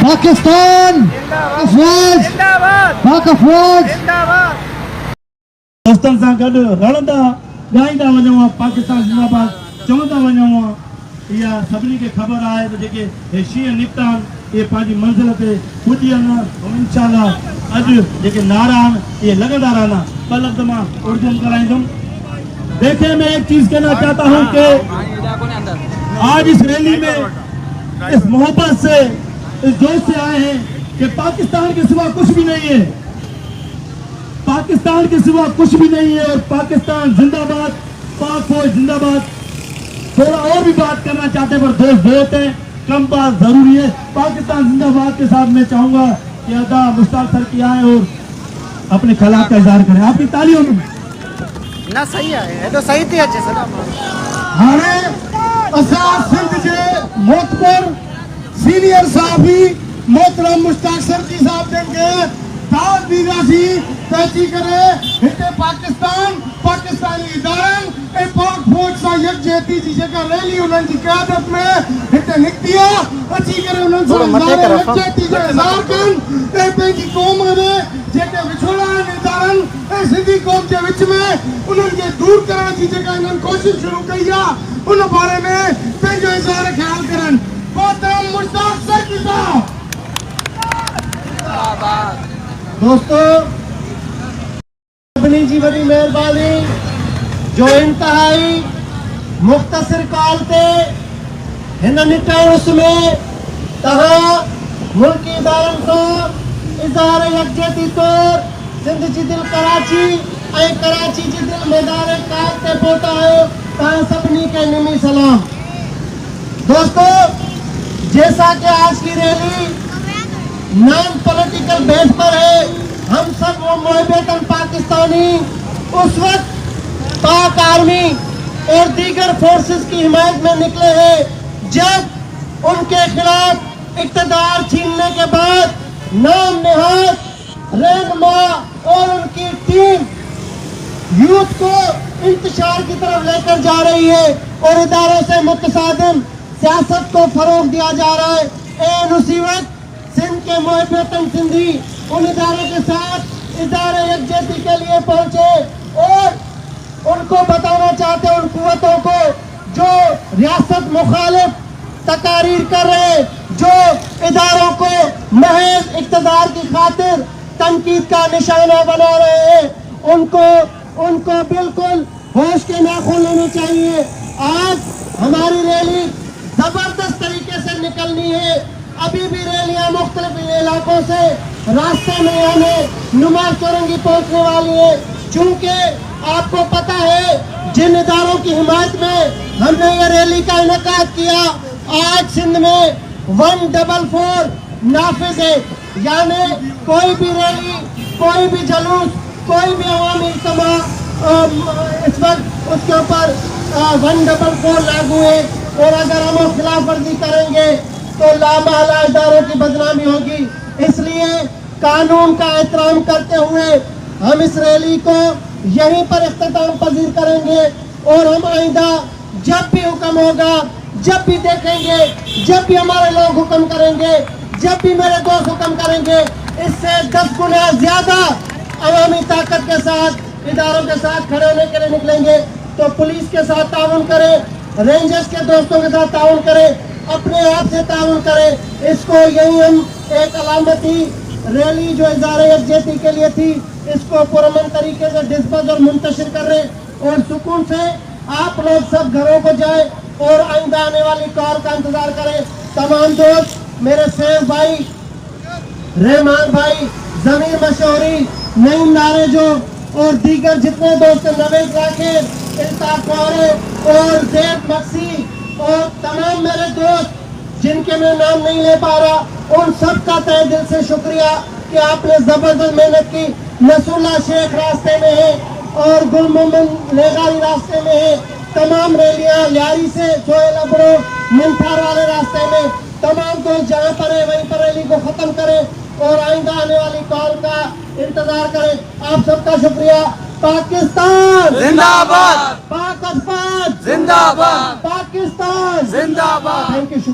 पाकिस्तान अफवाज पाक अफवाज दोस्तनि सां गॾु रड़ंदा ॻाईंदा वञूं पाकिस्तान ज़िंदाबाद चवंदा वञूं। इहा सभिनी खे ख़बर आहे त जेके हे शींहं निकिता आहिनि इहे पंहिंजी मंज़िल ते पुॼी वञनि ऐं इंशाअल्लाह अॼु जेके नारा आहिनि इहे लॻंदा रहंदा। ॿ लफ़्ज़ मां उर्दू में कराईंदुमि। देखिए, मैं एक चीज कहना चाहता हूँ कि आज इस रैली में इस मोहब्बत से इस जोश से आए हैं कि पाकिस्तान के सिवा कुछ भी नहीं है, पाकिस्तान के सिवा कुछ भी नहीं है और पाकिस्तान जिंदाबाद, पाक फौज जिंदाबाद। थोड़ा और भी बात करना चाहते हैं पर दोस्त बहुत है, कम बात जरूरी है। पाकिस्तान जिंदाबाद के साथ मैं चाहूंगा कि अदा मुश्ताक सर की आए और अपने खिलाफ का इजहार करें। आपकी तालियों में ना सही है तो सही थी अच्छे से हाणे असां सिंध जे मोतबर सीनियर साहबी मोहतरम मुश्ताक सर जी साहब देंगे दावत ॾींदासीं त अची करे हिते पाकिस्तान पाकिस्तानी इदारनि ऐं पाक फौज सां यकजहती जी जेका रैली उन्हनि जी क़यादत में हिते निकिती आहे अची करे उन्हनि सां नारे यकजहती जो इज़हार कनि ऐं पंहिंजी क़ौम में जेके विछोड़ा आहिनि इदारनि ऐं सिंधी क़ौम जे विच में उन्हनि खे दूर करण जी जेका हिननि कोशिशि शुरू कई आहे उन बारे में पंहिंजो इज़हार ख़्याल करनि। मोहतरम मुश्ताक सर साहब। दोस्तों, अपनी जी बड़ी मेहरबानी जो इंतहाई मुख्तसर काल ते हिन निटाउस में तहां मुल्की इदारनि खां इज़हार यकजहती तौर सिंध जी दिल कराची ऐं कराची जी दिल मैदान काब ते पहुता आहियो। तहां सभिनी खे निमी सलाम। दोस्तों, जैसा कि आज की रैली नॉन पॉलिटिकल बेस पर है, हम सब वो मुहब्बतन पाकिस्तानी उस वक्त पाक आर्मी और दीगर फोर्सेस की हिमायत में निकले हैं जब उनके खिलाफ इक़्तिदार छीनने के बाद नाम नेहाद रहनुमा और उनकी टीम यूथ को इंतशार की तरफ लेकर जा रही है और इदारों से मुतसादिम सियासत को फरोग दिया जा रहा है। ए मुसीबत सिंध के मुहब्बतन सिंधी उन इदारों के साथ इदारे यकजहती के लिए पहुंचे और उनको बताना चाहते हैं उन कुव्वतों को जो रियासत मुखालिफ तकारीर कर रहे, जो इदारों को महज इक़्तिदार की खातिर तनकीद का निशाना बना रहे हैं, उनको बिल्कुल होश के नाखून लेने चाहिए। आज हमारी रैली जबरदस्त तरीके से निकलनी है। अभी भी रैलियां मुख्तलिफ इलाकों से रास्ते में हमें नुमा चौरंगी पहुंचने वाली है। चूंकि आपको पता है जिन इदारों की हिमायत में हमने ये रैली का इनेकाद किया, आज सिंध में 144 नाफिज है, यानी कोई भी रैली, कोई भी जुलूस, कोई भी अवामी इज्तिमा इस वक्त उसके ऊपर 144 लागू है और अगर हम खिलाफ वर्जी करेंगे तो लामाला इदारों की बदनामी होगी। इसलिए कानून का एहतराम करते हुए हम इस रैली को यहीं पर इख्तिताम पजीर करेंगे और हम आइंदा जब भी हुक्म होगा, जब भी देखेंगे, जब भी हमारे लोग हुक्म करेंगे, जब भी मेरे दोस्त हुक्म करेंगे, इससे 10 गुना ज्यादा अवामी ताकत के साथ इदारों के साथ खड़े होने के लिए निकलेंगे। तो पुलिस के साथ ताउन करें, रेंजर्स के दोस्तों के साथ ताउन करें, अपने आप से ताउन करें। इसको यही हम एक अलामती रैली जो इज़हार यकजहती के लिए थी, इसको पुरअमन तरीके से डिस्पर्स और मुंतशिर कर रहे और सुकून से आप लोग सब घरों को जाए और आइंदा आने वाली कॉल का इंतजार करें। तमाम दोस्त, मेरे सैफ भाई, रहमान भाई, जमीर मशहूरी, नईम नारेजो और दीगर जितने दोस्त, नवेद जाकिर, इल्ताफ कौरे और जैद मक्सी और तमाम मेरे दोस्त जिनके मैं नाम नहीं ले पा रहा, उन सब का तहे दिल से शुक्रिया कि आपने जबरदस्त मेहनत की। नसरुल्लाह शेख रास्ते में है और गुल मोहम्मद लेगारी रास्ते में है। तमाम रैलियां लियारी से सोहेल अबरो मिंथार वाले रास्ते में, तमाम दोस्त जहाँ पर है वहीं पर रैली को खत्म करें और आइंदा आने वाली कॉल का इंतजार करें। आप सबका शुक्रिया। पाकिस्तान जिंदाबाद, पाक अफवाज जिंदाबाद, पाकिस्तान जिंदाबाद। Thank you.